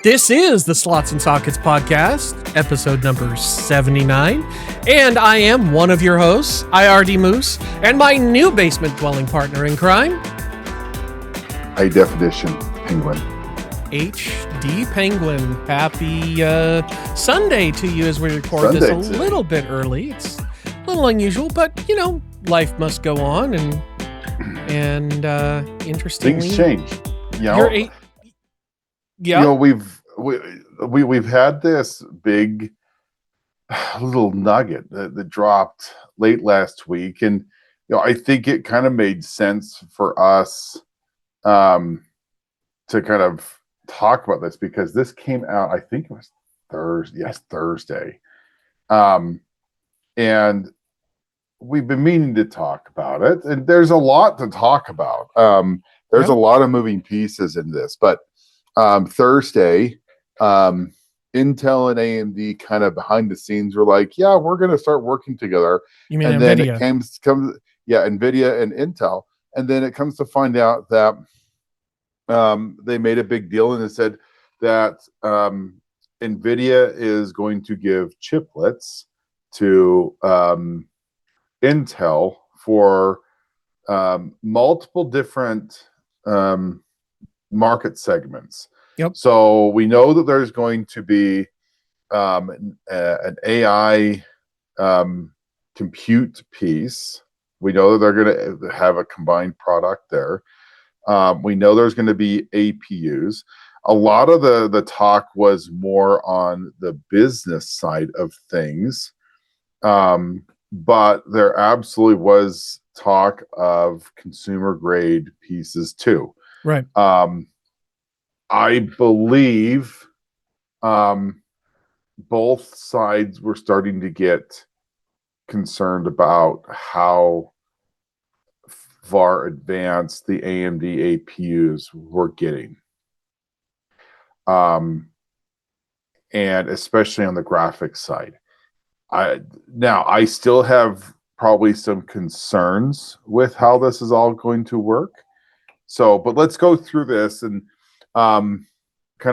This is the Slots and Sockets podcast, episode number 79, and I am one of your hosts, IRD Moose, and my new basement dwelling partner in crime, High Definition Penguin. HD Penguin. Happy Sunday to you as we record this a little bit early. It's a little unusual, but you know, life must go on, and interestingly, things change. You know, yeah. You know, we've had this big little nugget that dropped late last week, and you know, I think it kind of made sense for us to kind of talk about this because this came out, I think it was Thursday. And we've been meaning to talk about it, and there's a lot to talk about. There's a lot of moving pieces in this, but Thursday, Intel and AMD kind of behind the scenes were like, yeah, we're going to start working together. You mean and Nvidia? Then it comes, Nvidia and Intel. And then it comes to find out that they made a big deal and it said that Nvidia is going to give chiplets to Intel for multiple different market segments. Yep. So we know that there's going to be an AI compute piece. We know that they're going to have a combined product there. We know there's going to be APUs. A lot of the talk was more on the business side of things, but there absolutely was talk of consumer grade pieces too. Right. I believe both sides were starting to get concerned about how far advanced the AMD APUs were getting. And especially on the graphics side. I still have probably some concerns with how this is all going to work. So, but let's go through this and kind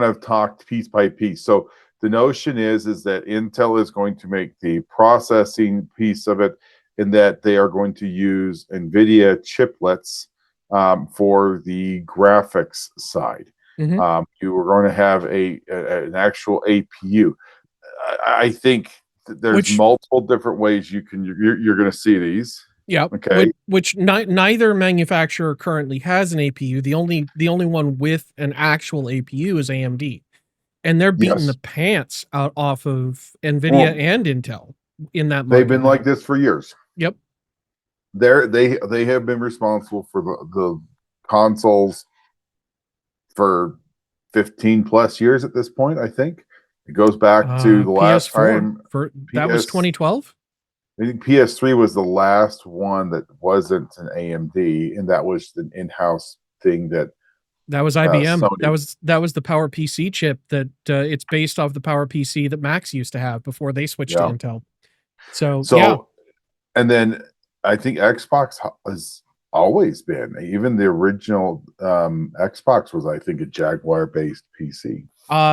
of talk piece by piece. So the notion is that Intel is going to make the processing piece of it, and that they are going to use Nvidia chiplets for the graphics side. Mm-hmm. You are going to have an actual APU. I think there's multiple different ways you're going to see these. Yeah. Okay. Which neither manufacturer currently has an APU. The only one with an actual APU is AMD, and they're beating the pants out off of Nvidia and Intel in that market. They've been like this for years. Yep. They have been responsible for the consoles for 15 plus years at this point. I think it goes back to the last time that was 2012. I think PS3 was the last one that wasn't an AMD, and that was an in-house thing that was IBM. That was the PowerPC chip that it's based off the PowerPC that Macs used to have before they switched to Intel. So yeah. And then I think Xbox has always been, even the original Xbox was, I think, a Jaguar-based PC.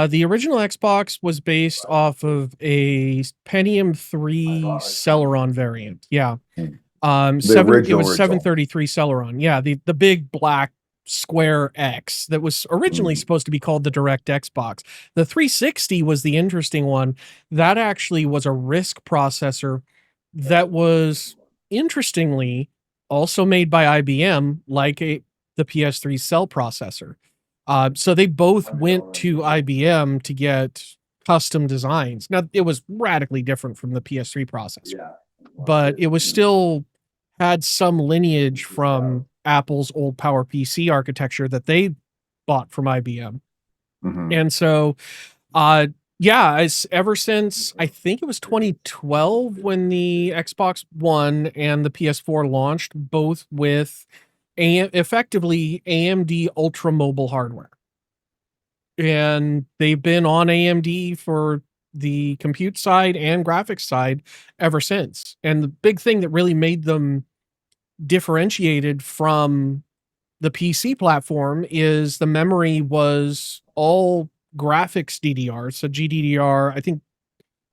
The original Xbox was based off of a Pentium 3 Celeron variant. Yeah. It was 733 Celeron. Yeah, the big black square X that was originally supposed to be called the Direct Xbox. The 360 was the interesting one. That actually was a RISC processor that was interestingly also made by IBM, like the PS3 cell processor. So they both went to IBM to get custom designs. Now, it was radically different from the PS3 processor, but it was still had some lineage from Apple's old PowerPC architecture that they bought from IBM. Mm-hmm. And so, ever since, I think it was 2012 when the Xbox One and the PS4 launched, both with effectively AMD ultra mobile hardware. And they've been on AMD for the compute side and graphics side ever since. And the big thing that really made them differentiated from the PC platform is the memory was all graphics DDR. So GDDR, I think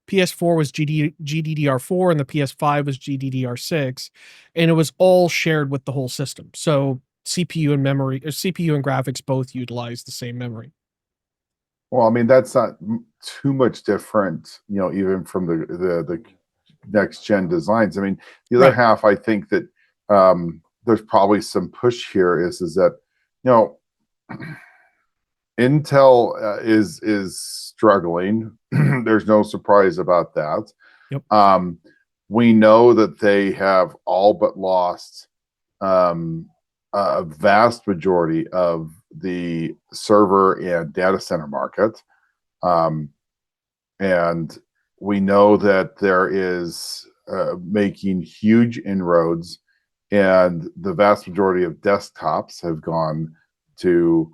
PS4 was GDDR4 and the PS5 was GDDR6, and it was all shared with the whole system. So CPU and memory, or CPU and graphics both utilize the same memory. Well, I mean, that's not too much different, even from the next gen designs. I mean, the other Right. half, I think that there's probably some push here is that, you know, Intel is struggling. There's no surprise about that. Yep. We know that they have all but lost a vast majority of the server and data center market. And we know that there is making huge inroads, and the vast majority of desktops have gone to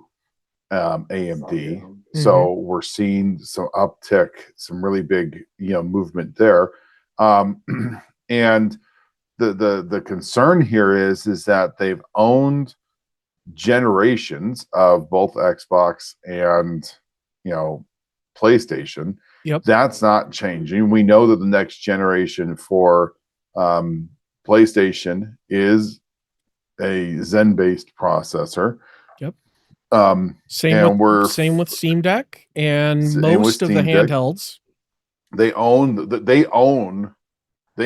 AMD. So we're seeing some uptick, some really big, movement there. And the concern here is that they've owned generations of both Xbox and PlayStation. Yep. That's not changing. We know that the next generation for PlayStation is a Zen-based processor. Yep. Same with Steam Deck and most of the handhelds. They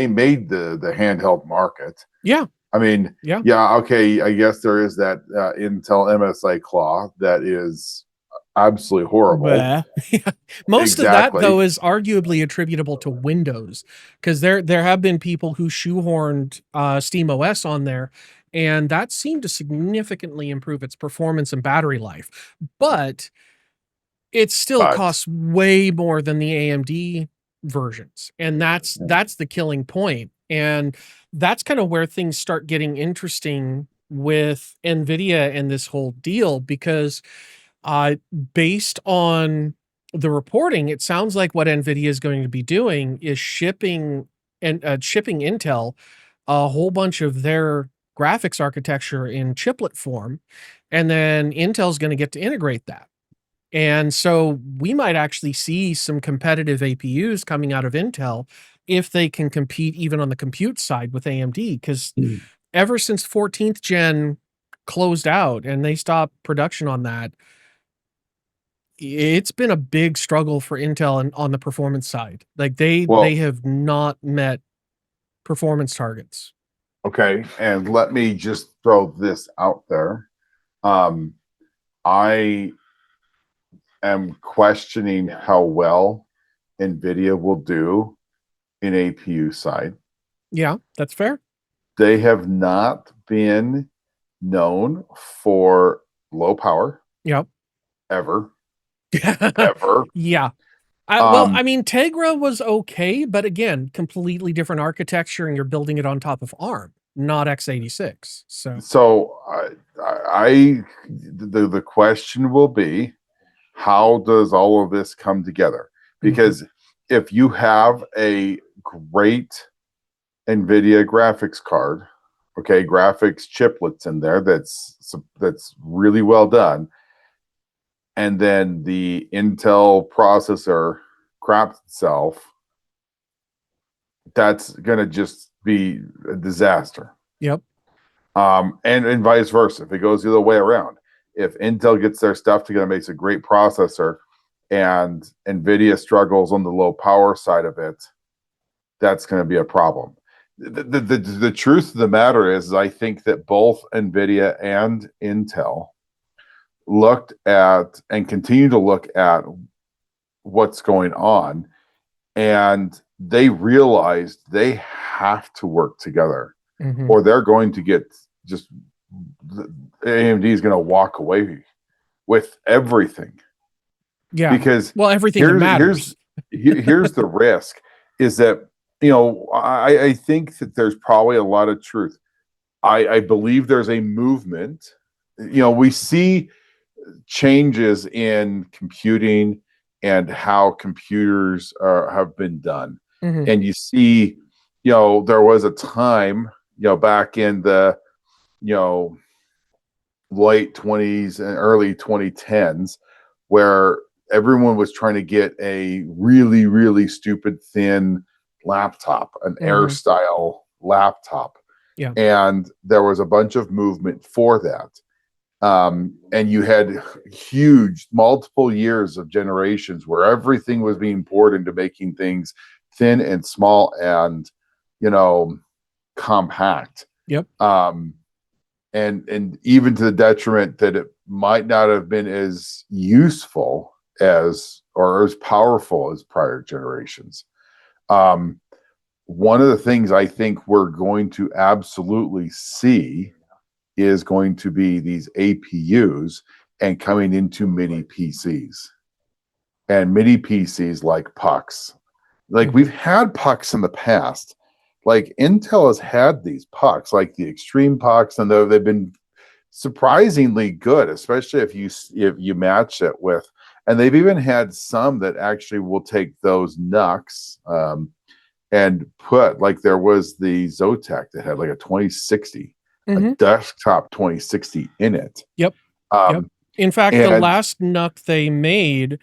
made the handheld market. Yeah. I mean, yeah, okay, I guess there is that Intel MSI claw that is absolutely horrible. Most of that, though, is arguably attributable to Windows, because there have been people who shoehorned Steam OS on there, and that seemed to significantly improve its performance and battery life. But it still costs way more than the AMD versions, and that's the killing point. And that's kind of where things start getting interesting with Nvidia and this whole deal, because based on the reporting, it sounds like what Nvidia is going to be doing is shipping Intel a whole bunch of their graphics architecture in chiplet form, and then Intel's going to get to integrate that. And so we might actually see some competitive APUs coming out of Intel if they can compete even on the compute side with AMD, because ever since 14th gen closed out and they stopped production on that, it's been a big struggle for Intel on the performance side. Like they have not met performance targets. Okay, and let me just throw this out there. I am questioning how well Nvidia will do in APU side. Yeah, that's fair. They have not been known for low power. Yep. Ever. Ever. Yeah. Well, I mean, Tegra was okay, but again, completely different architecture, and you're building it on top of ARM, not x86. So the question will be, how does all of this come together? Because if you have a great NVIDIA graphics card, okay, graphics chiplets in there, that's really well done, and then the Intel processor craps itself, that's going to just be a disaster. Yep. And vice versa. If it goes the other way around, if Intel gets their stuff together, makes a great processor, and NVIDIA struggles on the low power side of it, that's going to be a problem. The truth of the matter is, I think that both NVIDIA and Intel looked at and continue to look at what's going on, and they realized they have to work together, or they're going to get just AMD is going to walk away with everything. Yeah, because everything that matters. Here's the risk is that I think that there's probably a lot of truth. I believe there's a movement. We see changes in computing and how computers have been done. And you see, there was a time, back in the, late 20s and early 2010s where everyone was trying to get a really, really stupid thin laptop, an Air style laptop. Yeah. And there was a bunch of movement for that. And you had huge multiple years of generations where everything was being poured into making things thin and small and, you know, compact. Yep. And even to the detriment that it might not have been as useful as or as powerful as prior generations. One of the things I think we're going to absolutely see is going to be these APUs and coming into mini PCs. And mini PCs like pucks. Like we've had pucks in the past. Like Intel has had these pucks, like the extreme pucks, and they've been surprisingly good, especially if you match it with. And they've even had some that actually will take those NUCs and put, like there was the Zotac that had like a 2060, a desktop 2060 in it. Yep. In fact, the last NUC they made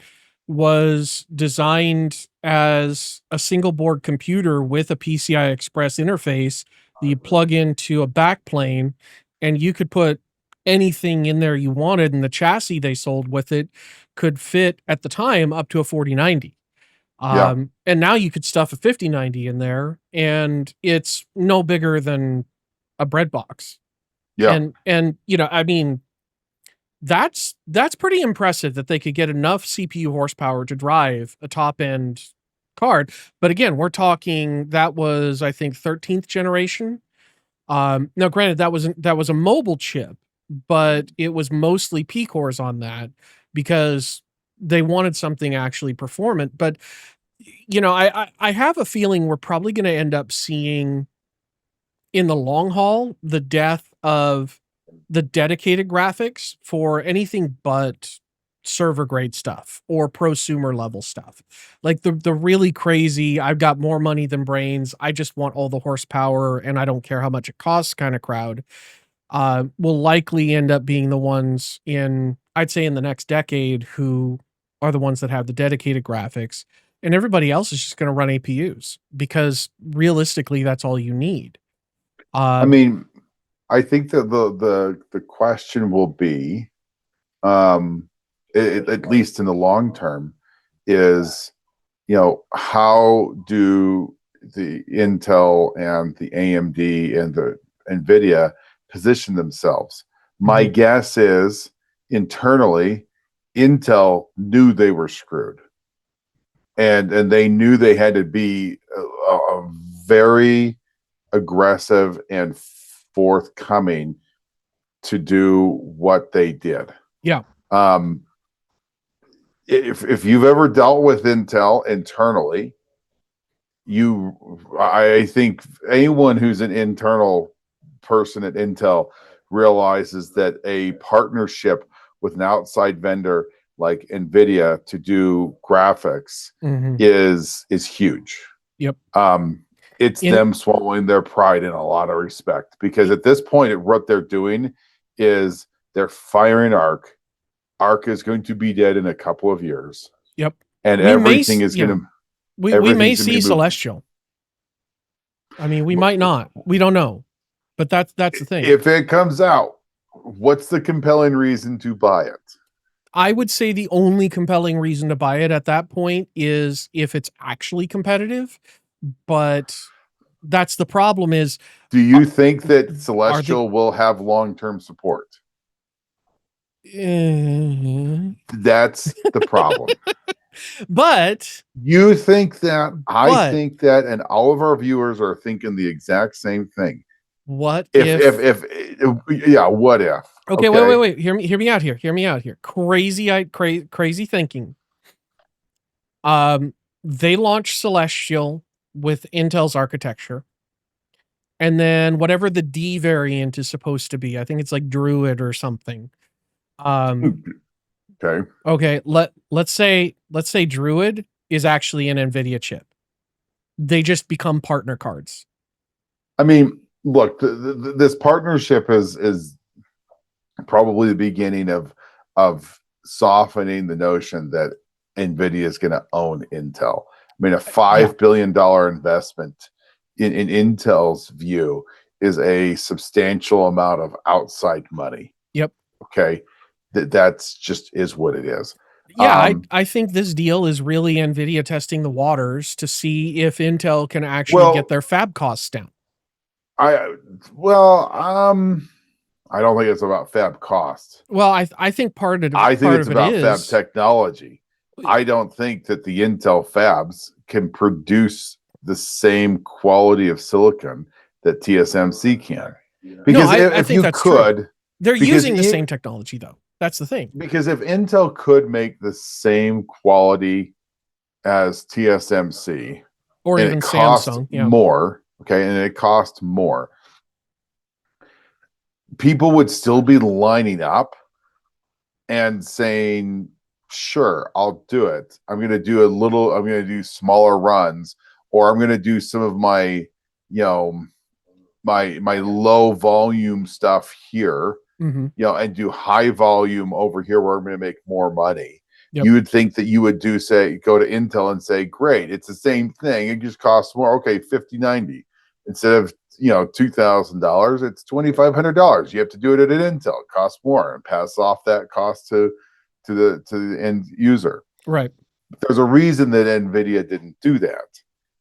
was designed as a single board computer with a PCI Express interface that you plug into a backplane, and you could put anything in there you wanted, and the chassis they sold with it could fit at the time up to a 4090. And now you could stuff a 5090 in there, and it's no bigger than a bread box. Yeah. And you know, I mean, that's pretty impressive that they could get enough CPU horsepower to drive a top end card. But again, we're talking that was, I think, 13th generation. Now granted, that was a mobile chip, but it was mostly P cores on that because they wanted something actually performant. But you know, I have a feeling we're probably going to end up seeing in the long haul the death of the dedicated graphics for anything but server grade stuff or prosumer level stuff. Like the really crazy, I've got more money than brains, I just want all the horsepower and I don't care how much it costs kind of crowd will likely end up being the ones in, I'd say in the next decade, who are the ones that have the dedicated graphics, and everybody else is just going to run APUs because realistically that's all you need. I mean, I think that the question will be, at least in the long term, is, you know, how do the Intel and the AMD and the Nvidia position themselves? My guess is internally, Intel knew they were screwed, and they knew they had to be a very aggressive and forthcoming to do what they did. Yeah. If you've ever dealt with Intel internally, I think anyone who's an internal person at Intel realizes that a partnership with an outside vendor like Nvidia to do graphics is huge. Yep. It's them swallowing their pride in a lot of respect, because at this point, what they're doing is they're firing Arc. Arc is going to be dead in a couple of years. Yep. And everything is going to. We may see Celestial. I mean, we might not. We don't know. But that's the thing. If it comes out, what's the compelling reason to buy it? I would say the only compelling reason to buy it at that point is if it's actually competitive. But that's the problem is... Do you think that Celestial will have long-term support? That's the problem. But you think that, I think that, and all of our viewers are thinking the exact same thing. What if what if? Okay, wait. Hear me out here. Crazy thinking. They launched Celestial with Intel's architecture. And then whatever the D variant is supposed to be, I think it's like Druid or something. Okay. Let's say Druid is actually an Nvidia chip. They just become partner cards. I mean, look, this partnership is probably the beginning of softening the notion that Nvidia is going to own Intel. I mean, a $5 billion investment in Intel's view is a substantial amount of outside money. Yep. Okay. That's just is what it is. Yeah, I think this deal is really Nvidia testing the waters to see if Intel can actually get their fab costs down. I don't think it's about fab cost. Well, I think part of it's about fab technology. I don't think that the Intel fabs can produce the same quality of silicon that TSMC can. Because if you could, they're using the same technology though. That's the thing. Because if Intel could make the same quality as TSMC, or even Samsung, more, okay, and it costs more, people would still be lining up and saying, sure, I'll do it. I'm going to do smaller runs, or I'm going to do some of my, my low volume stuff here, and do high volume over here where I'm going to make more money. You would think that you would go to Intel and say, great, it's the same thing. It just costs more. Okay, $50.90 instead of $2,000, it's $2,500. You have to do it at an Intel. It costs more and pass off that cost to the end user. Right. But there's a reason that Nvidia didn't do that.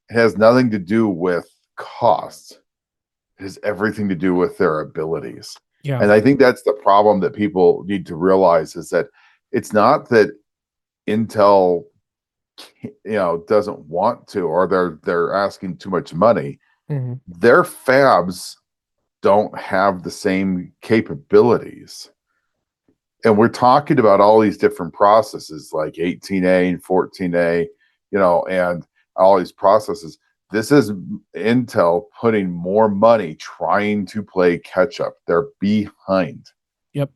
It has nothing to do with cost. It has everything to do with their abilities. Yeah. And I think that's the problem that people need to realize, is that it's not that Intel, doesn't want to, or they're asking too much money. Their fabs don't have the same capabilities. And we're talking about all these different processes like 18A and 14A, and all these processes. This is Intel putting more money trying to play catch up. They're behind. Yep.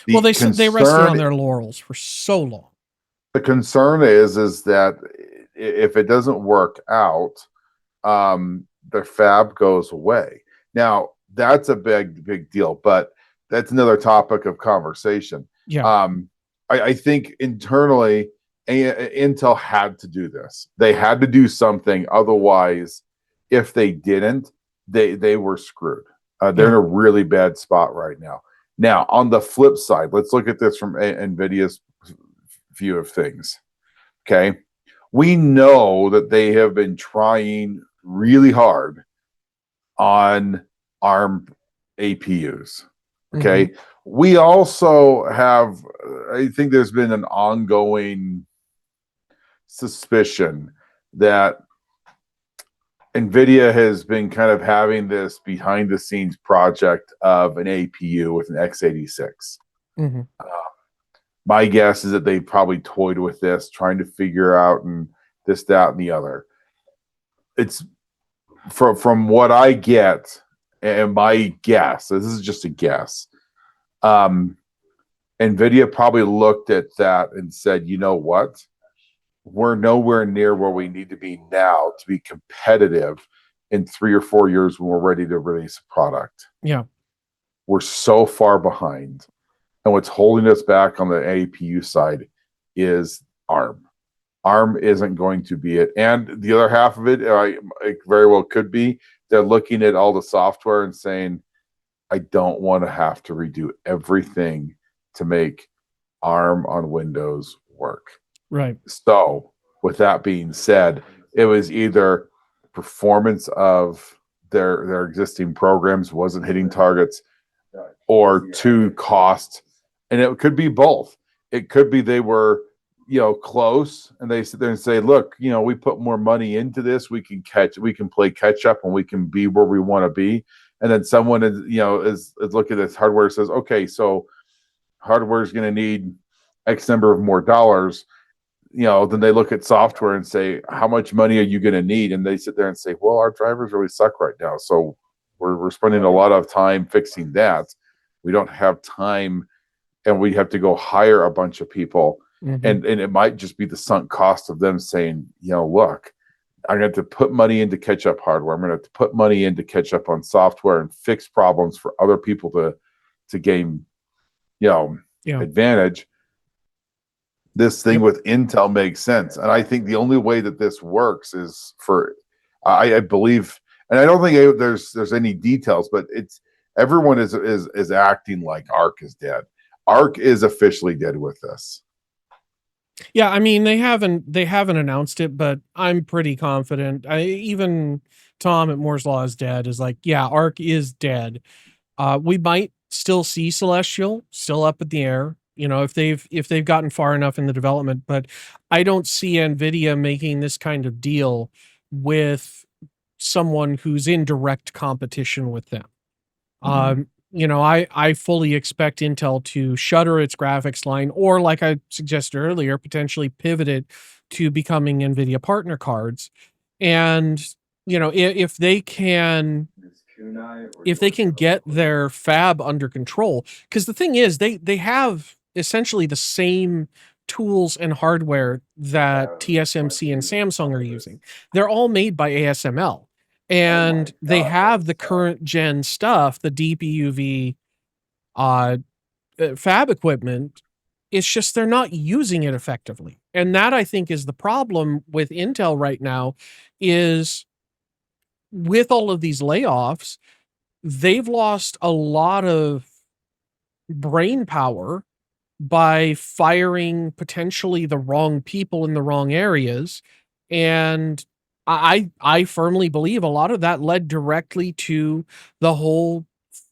Well, they rested on their laurels for so long. The concern is that if it doesn't work out, the fab goes away. Now, that's a big deal, but that's another topic of conversation. Yeah. I think internally, Intel had to do this. They had to do something. Otherwise, if they didn't, they were screwed. They're in a really bad spot right now. Now, on the flip side, let's look at this from NVIDIA's view of things. Okay. We know that they have been trying really hard on ARM APUs. Okay. We also have, I think there's been an ongoing suspicion that Nvidia has been kind of having this behind the scenes project of an APU with an x86. My guess is that they probably toyed with this, trying to figure out and this, that, and the other. It's from what I get, and my guess, this is just a guess, Nvidia probably looked at that and said, you know what? We're nowhere near where we need to be now to be competitive in 3 or 4 years when we're ready to release a product. Yeah. We're so far behind. And what's holding us back on the APU side is ARM. ARM isn't going to be it. And the other half of it, it very well could be, they're looking at all the software and saying, I don't want to have to redo everything to make ARM on Windows work. Right. So with that being said, it was either performance of their existing programs wasn't hitting targets, or two, cost. And it could be both. It could be they were, close, and they sit there and say, look, we put more money into this. We can play catch up, and we can be where we want to be. And then someone is looking at this hardware and says, okay, so hardware is going to need X number of more dollars. Then they look at software and say, how much money are you going to need? And they sit there and say, well, our drivers really suck right now. So we're spending a lot of time fixing that. We don't have time, and we have to go hire a bunch of people. And it might just be the sunk cost of them saying, look, I'm going to have to put money into catch up hardware. I'm going to have to put money in to catch up on software and fix problems for other people to gain, advantage. this thing Yep. with Intel makes sense. And I think the only way that this works is for, I believe, and I don't think there's any details, but it's everyone is acting like ARC is dead. ARC is officially dead with this. Yeah, I mean they haven't announced it, but I'm pretty confident. Even Tom at Moore's Law is dead is like, yeah, Arc is dead. We might still see Celestial still up in the air, you know, if they've gotten far enough in the development, but I don't see Nvidia making this kind of deal with someone who's in direct competition with them. You know, I fully expect Intel to shutter its graphics line, or like I suggested earlier, potentially pivot it to becoming Nvidia partner cards. And you know, if they can get their fab under control, because the thing is, they have essentially the same tools and hardware that TSMC and Samsung are using. They're all made by ASML, and they have the current gen stuff, the DPUV uh, fab equipment. It's just they're not using it effectively, and that I think is the problem with Intel right now. Is with all of these layoffs, they've lost a lot of brain power by firing potentially the wrong people in the wrong areas. And I firmly believe a lot of that led directly to the whole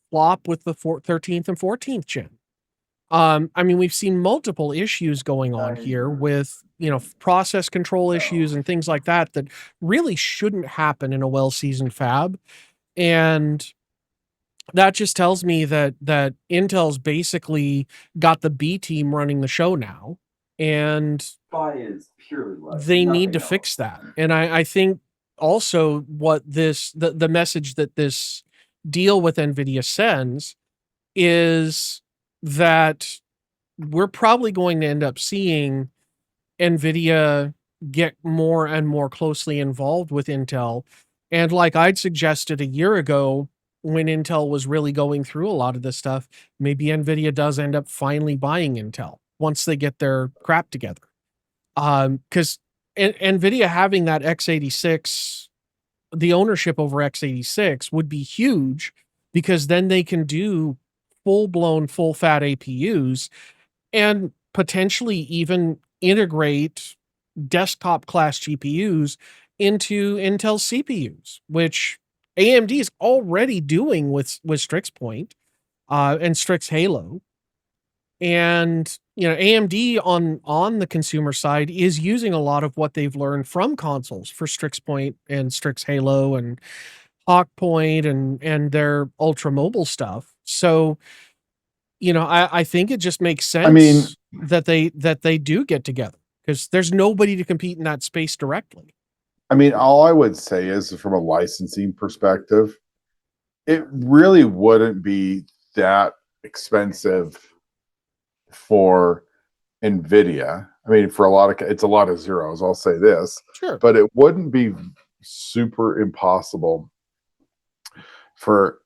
flop with the 13th and 14th gen. I mean, we've seen multiple issues going on here with, you know, process control issues and things like that that really shouldn't happen in a well-seasoned fab. And that just tells me that Intel's basically got the B team running the show now, and they need to fix that. And I think also what the message that this deal with Nvidia sends is that we're probably going to end up seeing Nvidia get more and more closely involved with Intel. And like I'd suggested a year ago, when Intel was really going through a lot of this stuff, maybe Nvidia does end up finally buying Intel once they get their crap together. Because Nvidia having that x86, the ownership over x86 would be huge, because then they can do full blown, full fat APUs, and potentially even integrate desktop class GPUs into Intel CPUs, which AMD is already doing with Strix Point and Strix Halo. And you know, AMD on the consumer side is using a lot of what they've learned from consoles for Strix Point and Strix Halo and Hawk Point and their ultra mobile stuff. So you know, I think it just makes I mean, sense that they do get together, because there's nobody to compete in that space directly. I mean, all I would say is from a licensing perspective, it really wouldn't be that expensive for Nvidia. I mean, for a lot of it's a lot of zeros, I'll say this, Sure. but it wouldn't be super impossible for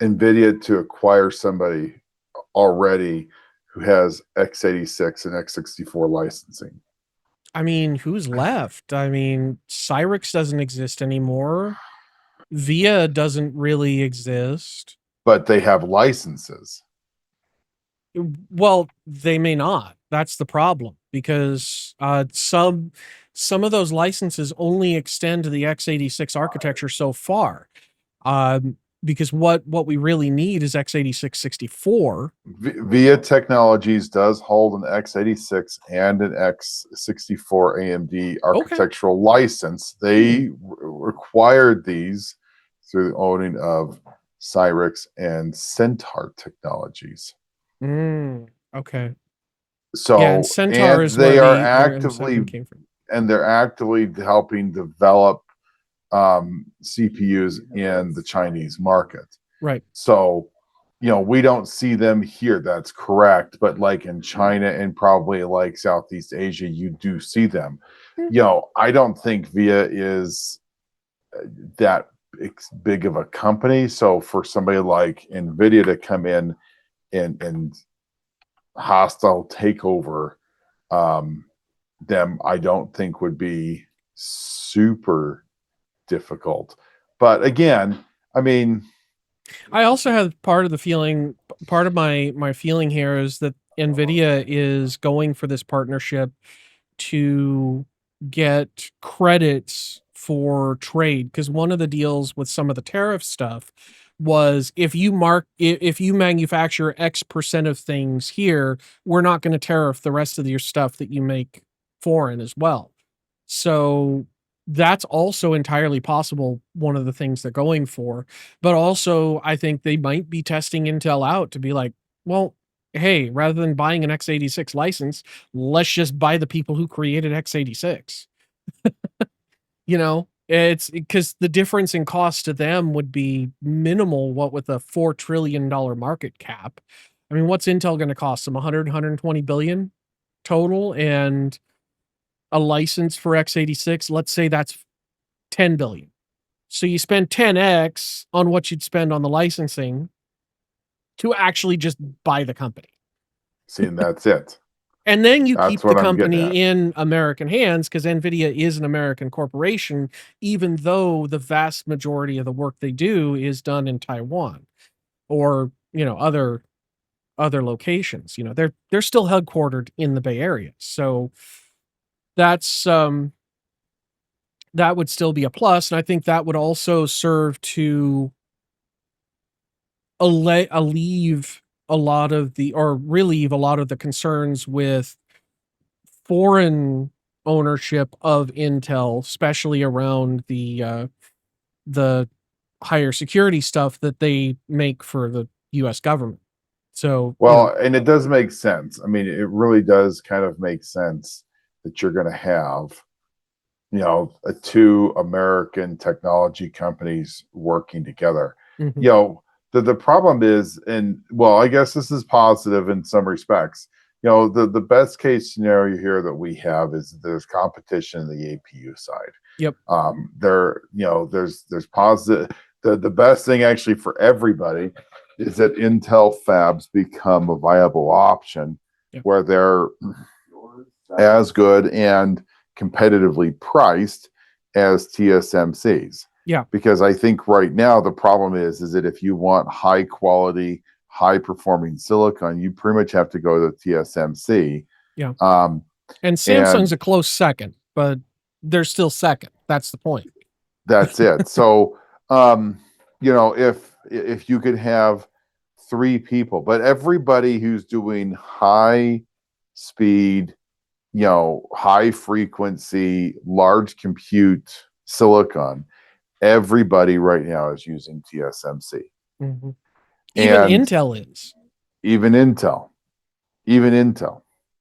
Nvidia to acquire somebody already who has x86 and x64 licensing. I mean, who's left? I mean, Cyrix doesn't exist anymore. VIA doesn't really exist. But they have licenses. Well, they may not. That's the problem, because some of those licenses only extend to the x86 architecture so far. Because what we really need is x86 64. VIA Technologies does hold an x86 and an x64 AMD architectural license. They required these through the owning of Cyrix and Centaur Technologies. Okay. So, yeah, and Centaur is they where are their actively M7 came from. and they're actively helping develop CPUs in the Chinese market. Right. So, you know, we don't see them here. That's correct. But like in China and probably like Southeast Asia, you do see them. You know, I don't think VIA is that big of a company. So for somebody like Nvidia to come in and hostile takeover them, I don't think would be super difficult. But again, I mean, I also have part of my feeling here is that Nvidia is going for this partnership to get credits for trade, because one of the deals with some of the tariff stuff was if you manufacture X% of things here, we're not going to tariff the rest of your stuff that you make foreign as well. So that's also entirely possible, one of the things they're going for. But also, I think they might be testing Intel out to be like, well, hey, rather than buying an x86 license, let's just buy the people who created x86. It's because the difference in cost to them would be minimal, what with a $4 trillion market cap. I mean, what's Intel going to cost them? 120 billion total, and a license for x86, let's say that's 10 billion. So you spend 10x on what you'd spend on the licensing to actually just buy the company. see, and that's it. And then you That's keep the what I'm getting company at. in American hands, because Nvidia is an American corporation, even though the vast majority of the work they do is done in Taiwan or, other locations. They're still headquartered in the Bay Area. So that's that would still be a plus, and I think that would also serve to relieve a lot of the concerns with foreign ownership of Intel, especially around the higher security stuff that they make for the US government. So, Well, and it does make sense. I mean, it really does kind of make sense that you're going to have, two American technology companies working together. mhm. The problem is, and well, I guess this is positive in some respects. The best case scenario here that we have is there's competition in the APU side. Yep. There's positive. The best thing actually for everybody is that Intel fabs become a viable option, Yep. where they're as good and competitively priced as TSMC's. Yeah. Because I think right now the problem is that if you want high quality, high performing silicon, you pretty much have to go to TSMC. Yeah. And Samsung's a close second, but they're still second. That's the point. That's it. So, if you could have three people, but everybody who's doing high speed, high frequency, large compute silicon, everybody right now is using TSMC. Mm-hmm. Even Intel is. Even Intel.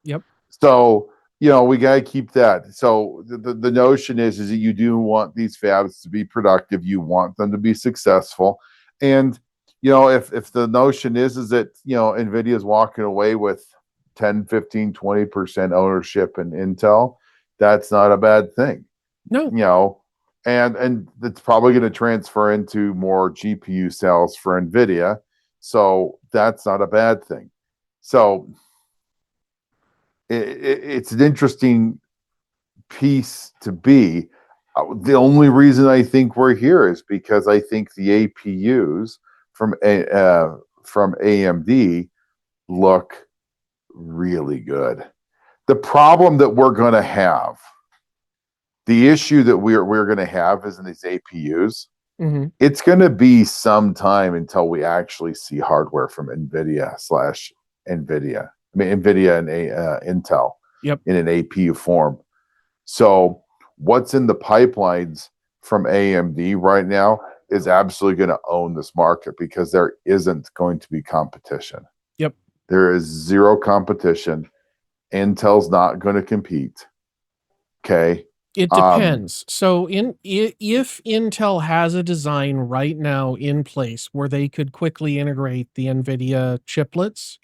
Yep. So, we got to keep that. So the notion is that you do want these fabs to be productive. You want them to be successful. And, if the notion is that, NVIDIA is walking away with 10, 15, 20% ownership in Intel, that's not a bad thing. No. And it's probably going to transfer into more GPU sales for NVIDIA. So that's not a bad thing. So it's an interesting piece to be. The only reason I think we're here is because I think the APUs from AMD look really good. The problem that we're going to have, the issue that we're going to have is in these APUs. Mm-hmm. It's going to be some time until we actually see hardware from NVIDIA. I mean, NVIDIA and Intel. Yep. In an APU form. So what's in the pipelines from AMD right now is absolutely going to own this market, because there isn't going to be competition. Yep. There is zero competition. Intel's not going to compete. Okay. It depends. So if Intel has a design right now in place where they could quickly integrate the Nvidia chiplets,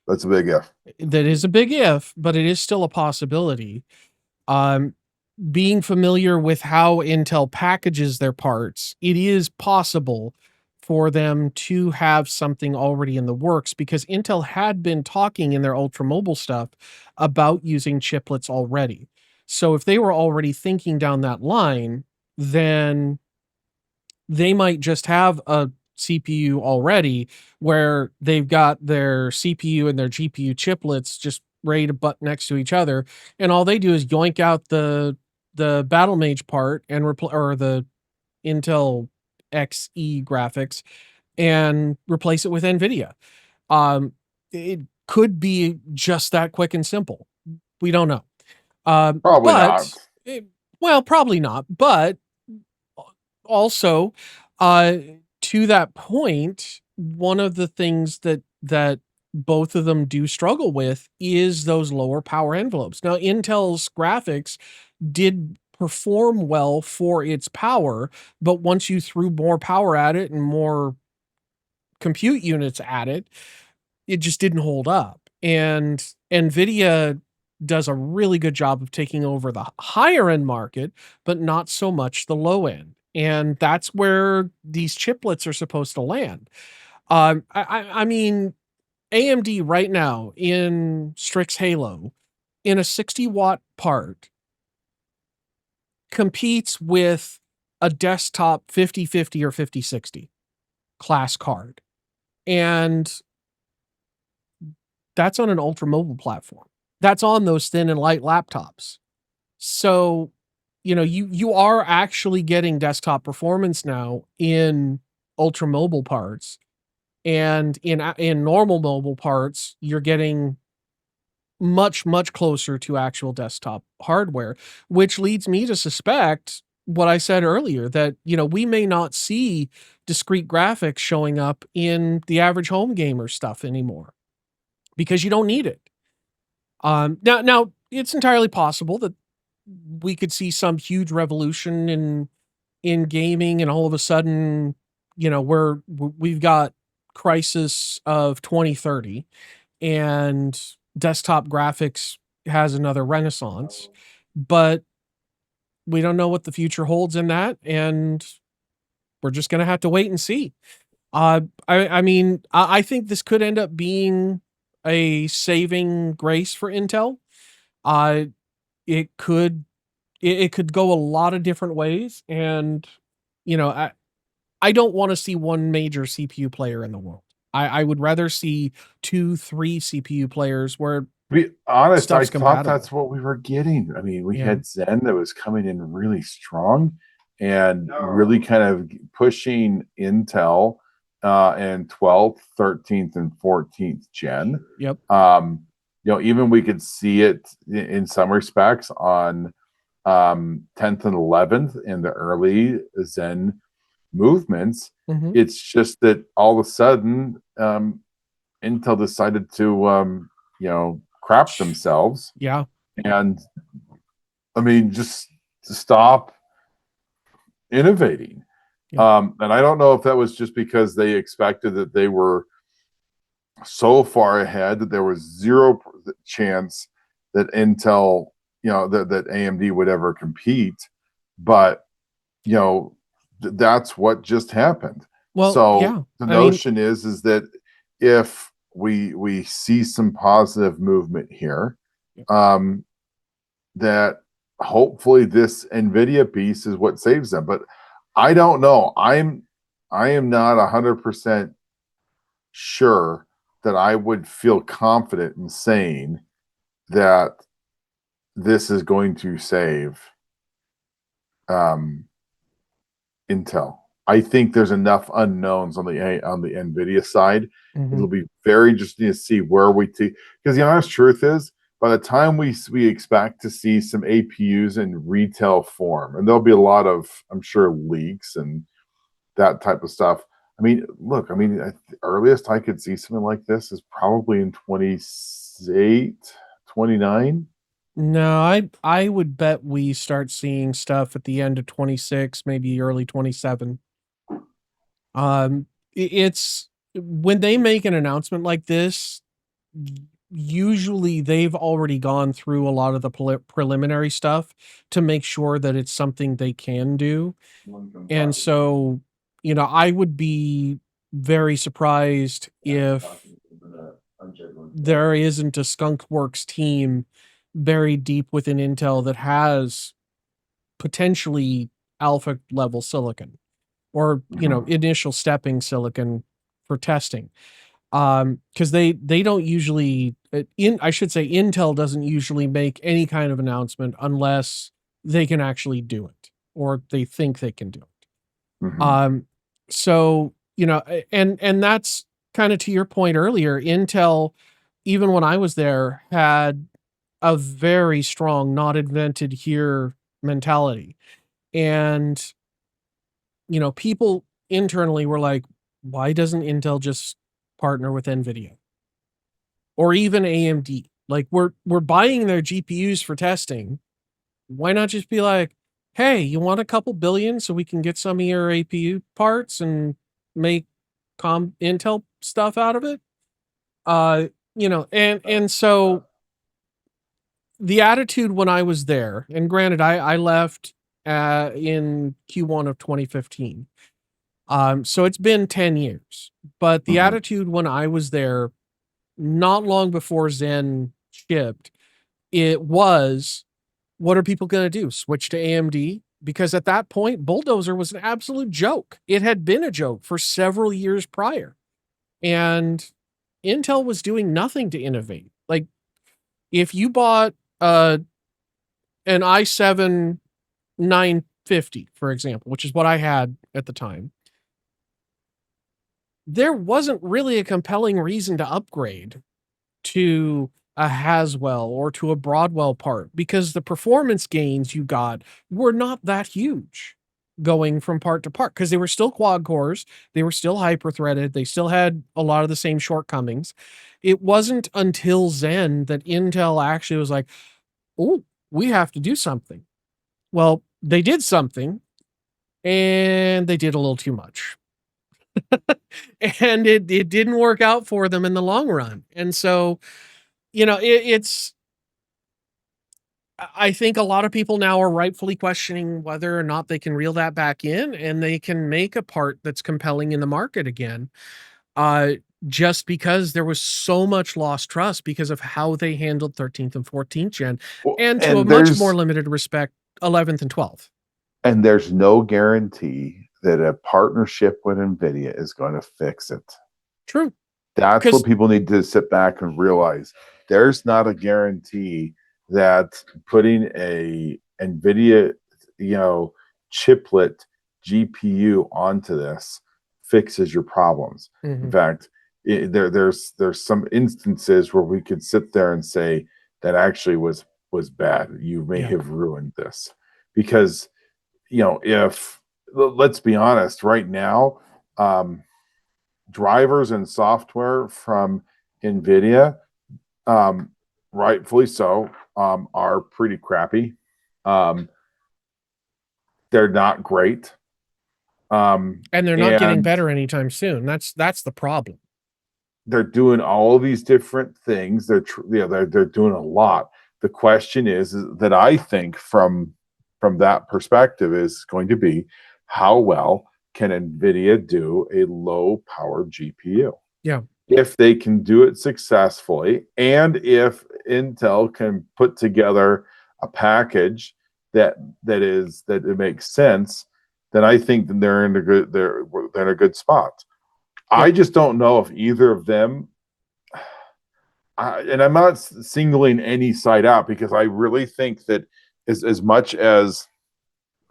that's a big if. That is a big if, but it is still a possibility. Being familiar with how Intel packages their parts, it is possible for them to have something already in the works, because Intel had been talking in their ultra mobile stuff about using chiplets already. So if they were already thinking down that line, then they might just have a CPU already where they've got their CPU and their GPU chiplets just ready to butt next to each other, and all they do is yoink out the battle mage part and or the Intel XE graphics and replace it with Nvidia. Um, it could be just that quick and simple. We don't know. Probably not. But well, probably not. But also, uh, to that point, one of the things that both of them do struggle with is those lower power envelopes. Now, Intel's graphics did perform well for its power, but once you threw more power at it and more compute units at it, it just didn't hold up. And Nvidia does a really good job of taking over the higher end market, but not so much the low end. And that's where these chiplets are supposed to land. I mean, AMD right now in Strix Halo, in a 60-watt part, competes with a desktop 5050 or 5060 class card. And that's on an ultra mobile platform. That's on those thin and light laptops. So, you are actually getting desktop performance now in ultra mobile parts, and in normal mobile parts, you're getting much closer to actual desktop hardware, which leads me to suspect what I said earlier, that we may not see discrete graphics showing up in the average home gamer stuff anymore, because you don't need it. Now it's entirely possible that we could see some huge revolution in gaming, and all of a sudden, we've got Crisis of 2030, and desktop graphics has another renaissance, but we don't know what the future holds in that, and we're just going to have to wait and see. I mean, I think this could end up being a saving grace for Intel. Uh, it could it could go a lot of different ways, and I don't want to see one major CPU player in the world. I would rather see 2, 3 CPU players where To be honest, I stuff's thought compatible. that's what we were getting. I mean, we Yeah. had Zen that was coming in really strong and really kind of pushing Intel and 12th, 13th, and 14th gen. Yep. Even we could see it in some respects on 10th and 11th in the early Zen movements. Mhm. It's just that all of a sudden, Intel decided to, crap themselves. Yeah. And I mean, just to stop innovating. Yeah. And I don't know if that was just because they expected that they were so far ahead that there was zero chance that Intel, that AMD would ever compete. But, that's what just happened. Well, So yeah. the I mean, notion is that if we see some positive movement here, that hopefully this Nvidia piece is what saves them. But I don't know. I am not 100% sure that I would feel confident in saying that this is going to save Intel. I think there's enough unknowns on the Nvidia side. It'll mhm. be very interesting to see where we take, because the honest truth is, by the time we expect to see some APUs in retail form, and there'll be a lot of, I'm sure, leaks and that type of stuff. I mean, look, the earliest I could see something like this is probably in 28, 29. No, I would bet we start seeing stuff at the end of 26, maybe early 27. It's when they make an announcement like this, usually they've already gone through a lot of the preliminary stuff to make sure that it's something they can do. And so, I would be very surprised if there isn't a Skunk Works team buried deep within Intel that has potentially alpha level silicon, or initial stepping silicon for testing. Because they don't usually, I should say, Intel doesn't usually make any kind of announcement unless they can actually do it, or they think they can do it. So and that's kind of to your point earlier. Intel, even when I was there, had a very strong not invented here mentality. And people internally were like, why doesn't Intel just partner with Nvidia or even AMD? Like, we're buying their GPUs for testing. Why not just be like, hey, you want a couple billion so we can get some of your APU parts and make Intel stuff out of it? And so the attitude when I was there, and granted, I left in Q1 of 2015. So it's been 10 years, but the attitude when I was there, not long before Zen shipped, it was, what are people going to do? Switch to AMD? Because at that point, Bulldozer was an absolute joke. It had been a joke for several years prior. And Intel was doing nothing to innovate. Like, if you bought an i7 950, for example, which is what I had at the time, there wasn't really a compelling reason to upgrade to a Haswell or to a Broadwell part, because the performance gains you got were not that huge going from part to part, because they were still quad cores, they were still hyper threaded, they still had a lot of the same shortcomings. It wasn't until Zen that Intel actually was like, oh, we have to do something. Well, they did something, and they did a little too much. And it didn't work out for them in the long run. And so, it's, I think a lot of people now are rightfully questioning whether or not they can reel that back in and they can make a part that's compelling in the market again. Just because there was so much lost trust because of how they handled 13th and 14th gen, and to a much more limited respect, 11th and 12th. And there's no guarantee that a partnership with Nvidia is going to fix it. True. That's what people need to sit back and realize. There's not a guarantee that putting a Nvidia, chiplet GPU onto this fixes your problems. In fact, there's some instances where we could sit there and say that actually was bad. You may have ruined this, because if, let's be honest, right now, drivers and software from Nvidia, rightfully so, are pretty crappy. They're not great. And they're not getting better anytime soon. That's the problem. They're doing all these different things. They're doing a lot. The question is that I think from that perspective is going to be, how well can Nvidia do a low power GPU? Yeah. If they can do it successfully, and if Intel can put together a package that it makes sense, then I think that they're in a good spot. Yeah. I just don't know if either of them, and I'm not singling any side out, because I really think that as much as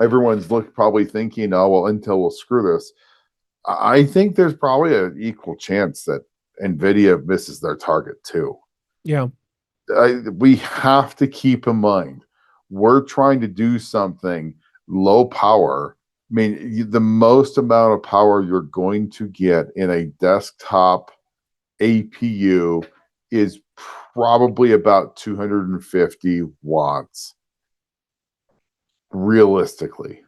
everyone's probably thinking, oh, well, Intel will screw this, I think there's probably an equal chance that Nvidia misses their target too. Yeah. We have to keep in mind, we're trying to do something low power. I mean, the most amount of power you're going to get in a desktop APU is probably about 250 watts. Realistically.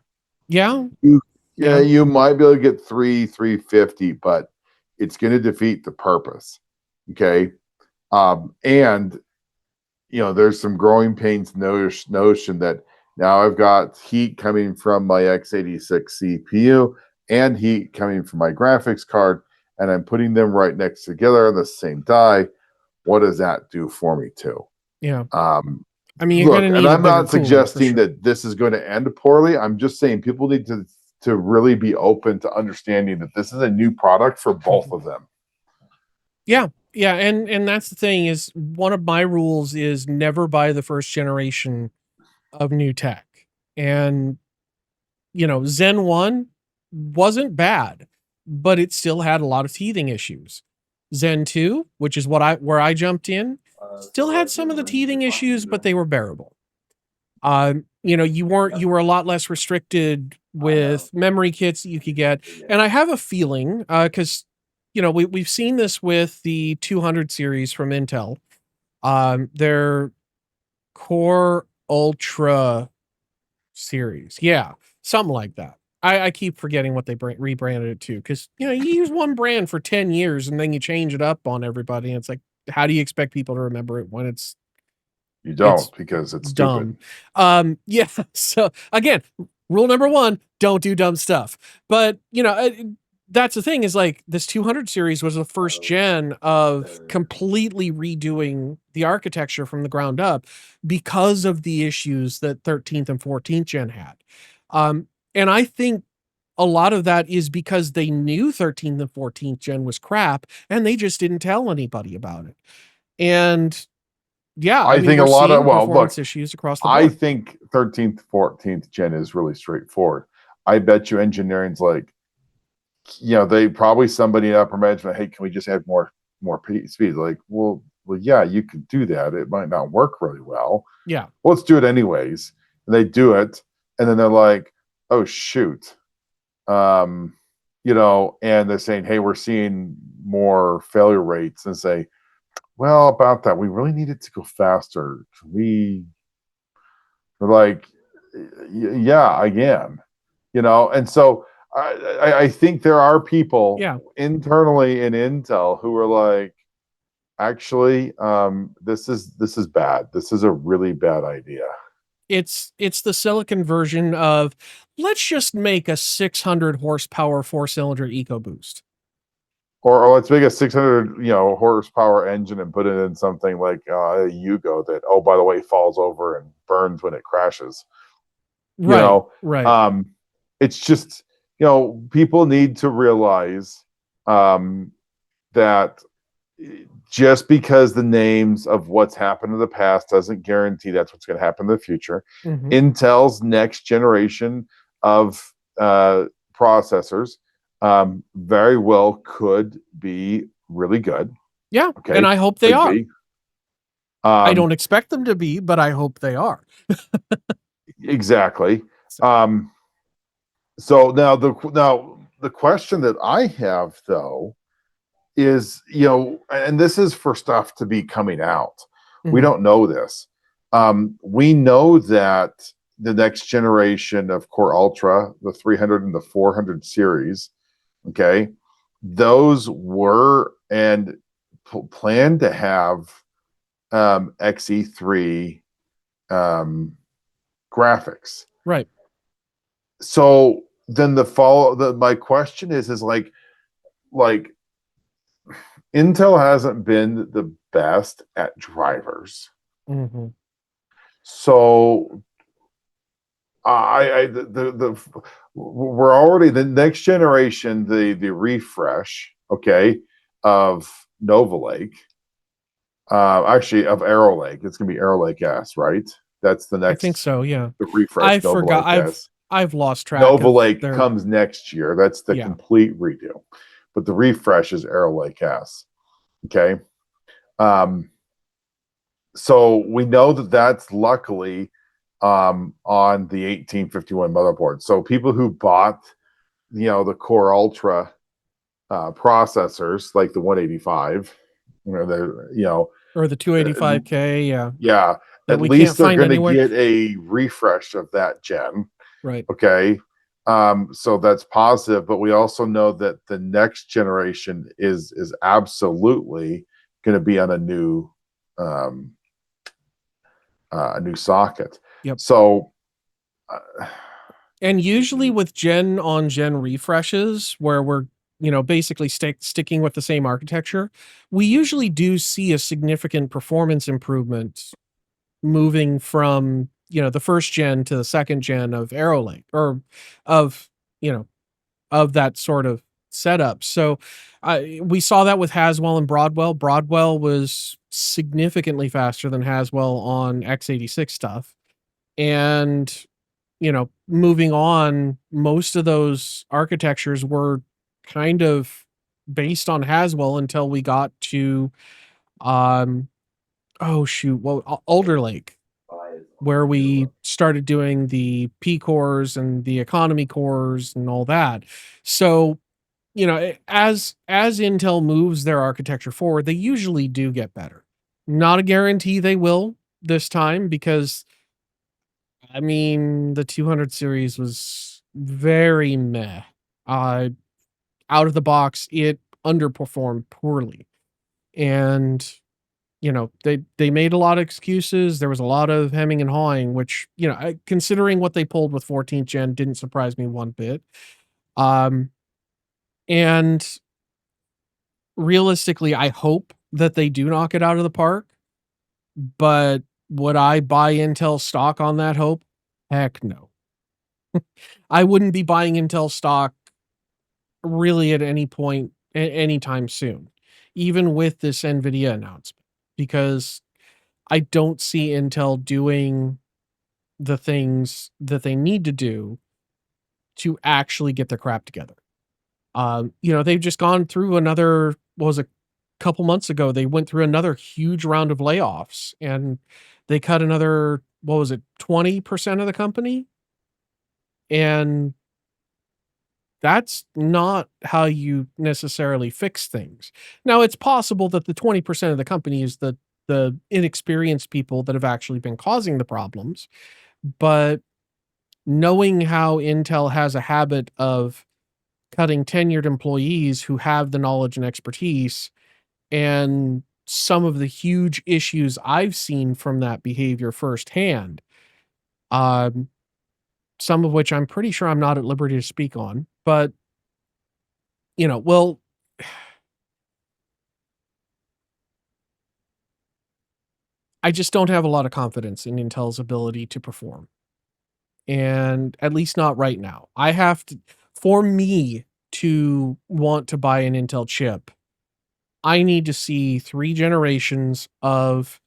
Yeah. You might be able to get 350, but it's going to defeat the purpose. Okay. And there's some growing pains notion that now I've got heat coming from my x86 CPU. and heat coming from my graphics card, and I'm putting them right next together on the same die. What does that do for me too? Yeah. Um, I mean, you're look, going to and need a I'm bigger not cooler for suggesting sure. that this is going to end poorly. I'm just saying people need to really be open to understanding that this is a new product for both of them. Yeah. Yeah. And that's the thing is one of my rules is never buy the first generation of new tech. And, you know, Zen 1 wasn't bad, but it still had a lot of teething issues. Zen 2, which is where I jumped in, still had some of the teething issues, but they were bearable. You know, you were a lot less restricted with memory kits that you could get. And I have a feeling, because you know, we've seen this with the 200 series from Intel. Their Core Ultra series. Yeah, something like that. I keep forgetting what they rebranded it to, because you know, you use one brand for 10 years and then you change it up on everybody. And it's like, how do you expect people to remember it when You don't, it's because it's dumb? stupid. Yeah. So again, rule number one: don't do dumb stuff. But you know, that's the thing is like this 200 series was the first gen of completely redoing the architecture from the ground up because of the issues that 13th and 14th gen had. And I think a lot of that is because they knew 13th and 14th gen was crap and they just didn't tell anybody about it. And yeah, I I mean, think a we're lot of, seeing well, performance look, issues across the I board. think 13th, 14th gen is really straightforward. I bet you engineering's like, you know, they probably somebody in upper management, hey, can we just add more speed? Like, well, yeah, you could do that. It might not work really well. Yeah. Well, let's do it anyways. And they do it, and then they're like, oh shoot. You know, and they're saying, hey, we're seeing more failure rates, and say, well, about that, we really need it to go faster. We're like, yeah, again, you know, and so I think there are people Yeah. internally in Intel who are like, actually, this is bad. This is a really bad idea. It's the silicon version of let's just make a 600 horsepower 4-cylinder EcoBoost. Or let's make a 600, you know, horsepower engine and put it in something like a Yugo that, oh, by the way, falls over and burns when it crashes. You Right. know, Right. um, it's just, you know, people need to realize that just because the names of what's happened in the past doesn't guarantee that's what's going to happen in the future. Mm-hmm. Intel's next generation of processors very well could be really good. Yeah. Okay, And I hope they could are. be. I don't expect them to be, but I hope they are. Exactly. So, So now the question that I have though is, you know, and this is for stuff to be coming out. We mm-hmm. don't know this. We know that the next generation of Core Ultra, the 300 and the 400 series, okay, those were and planned to have XE3 graphics. Right. So then my question is like Intel hasn't been the best at drivers. Mm-hmm. So the we're already the next generation, the refresh, okay, of Nova Lake, actually of Arrow Lake. It's gonna be Arrow Lake S, right? That's the I think next so. Yeah. the refresh I Nova forgot. Lake S. I've lost track Nova of Lake their. comes next year. That's the Yeah. complete redo. But the refresh is Arrow Lake S. Okay. So we know that that's luckily on the 1851 motherboard. So people who bought, you know, the Core Ultra processors like the 185, you know, Or the 285K. Yeah. yeah, That at we can't least they're find going to anywhere. get a refresh of that gen. Right. Okay. So that's positive, but we also know that the next generation is absolutely going to be on a new socket. Yep. So And usually with gen on gen refreshes, where we're basically sticking with the same architecture, we usually do see a significant performance improvement moving from the first gen to the second gen of AeroLink, or of you know of that sort of setup. So we saw that with Haswell and Broadwell. Broadwell was significantly faster than Haswell on x86 stuff. And moving on, most of those architectures were kind of based on Haswell until we got to um oh shoot, well, Alder Lake, where we started doing the P cores and the economy cores and all that. So, as Intel moves their architecture forward, they usually do get better. Not a guarantee they will this time, because I mean, the 200 series was very meh. Uh, Out of the box, it underperformed poorly. And, they made a lot of excuses. There was a lot of hemming and hawing, which, considering what they pulled with 14th gen, didn't surprise me one bit. Um, and realistically, I hope that they do knock it out of the park. But would I buy Intel stock on that hope? Heck no. I wouldn't be buying Intel stock really at any point anytime soon, even with this Nvidia announcement, because I don't see Intel doing the things that they need to do to actually get their crap together. They've just gone through another, what was it, couple months ago, they went through another huge round of layoffs, and they cut another, what was it, 20% of the company. And that's not how you necessarily fix things. Now, it's possible that the 20% of the company is the inexperienced people that have actually been causing the problems, but knowing how Intel has a habit of cutting tenured employees who have the knowledge and expertise, and some of the huge issues I've seen from that behavior firsthand, um, some of which I'm pretty sure I'm not at liberty to speak on, but well, I just don't have a lot of confidence in Intel's ability to perform. And at least not right now. I have to, for me to want to buy an Intel chip, I need to see 3 generations of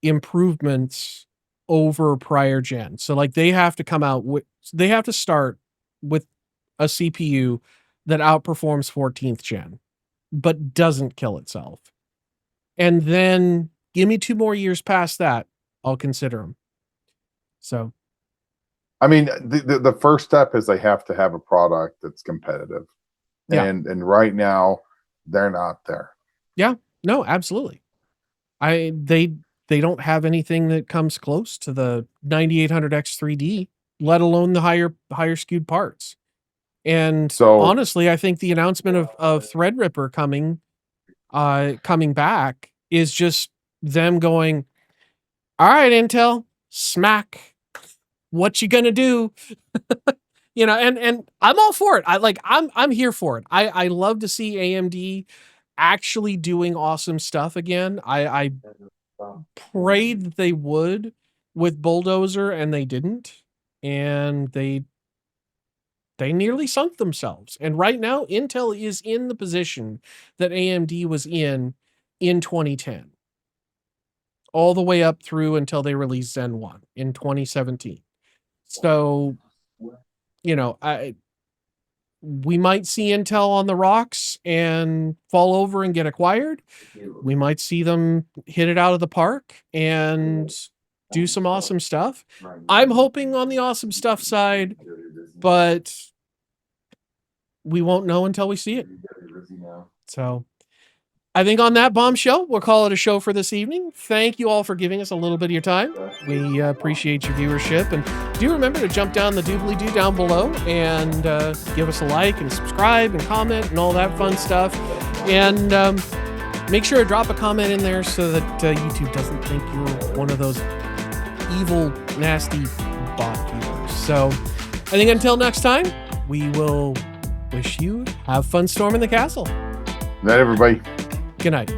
improvements over prior gen. So like they have to come out with, they have to start with a CPU that outperforms 14th gen, but doesn't kill itself. And then give me 2 more years past that, I'll consider them. So, I mean, the first step is they have to have a product that's competitive. Yeah. And right now they're not there. Yeah, no, absolutely. They don't have anything that comes close to the 9800X 3D, let alone the higher skewed parts. And So honestly, I think the announcement of Threadripper coming back is just them going, all right, Intel, smack. What you gonna do? And I'm all for it. I'm here for it. I love to see AMD actually doing awesome stuff again. I prayed that they would with Bulldozer, and they didn't. And they nearly sunk themselves. And right now, Intel is in the position that AMD was in 2010, all the way up through until they released Zen 1 in 2017. So, we might see Intel on the rocks and fall over and get acquired. We might see them hit it out of the park and do some awesome stuff. I'm hoping on the awesome stuff side, but we won't know until we see it. So I think on that bombshell, we'll call it a show for this evening. Thank you all for giving us a little bit of your time. We appreciate your viewership. And do remember to jump down the doobly-doo down below and give us a like and subscribe and comment and all that fun stuff. And make sure to drop a comment in there so that YouTube doesn't think you're one of those evil, nasty bot viewers. So I think until next time, we will wish you have fun storming the castle. Night, everybody. Good night.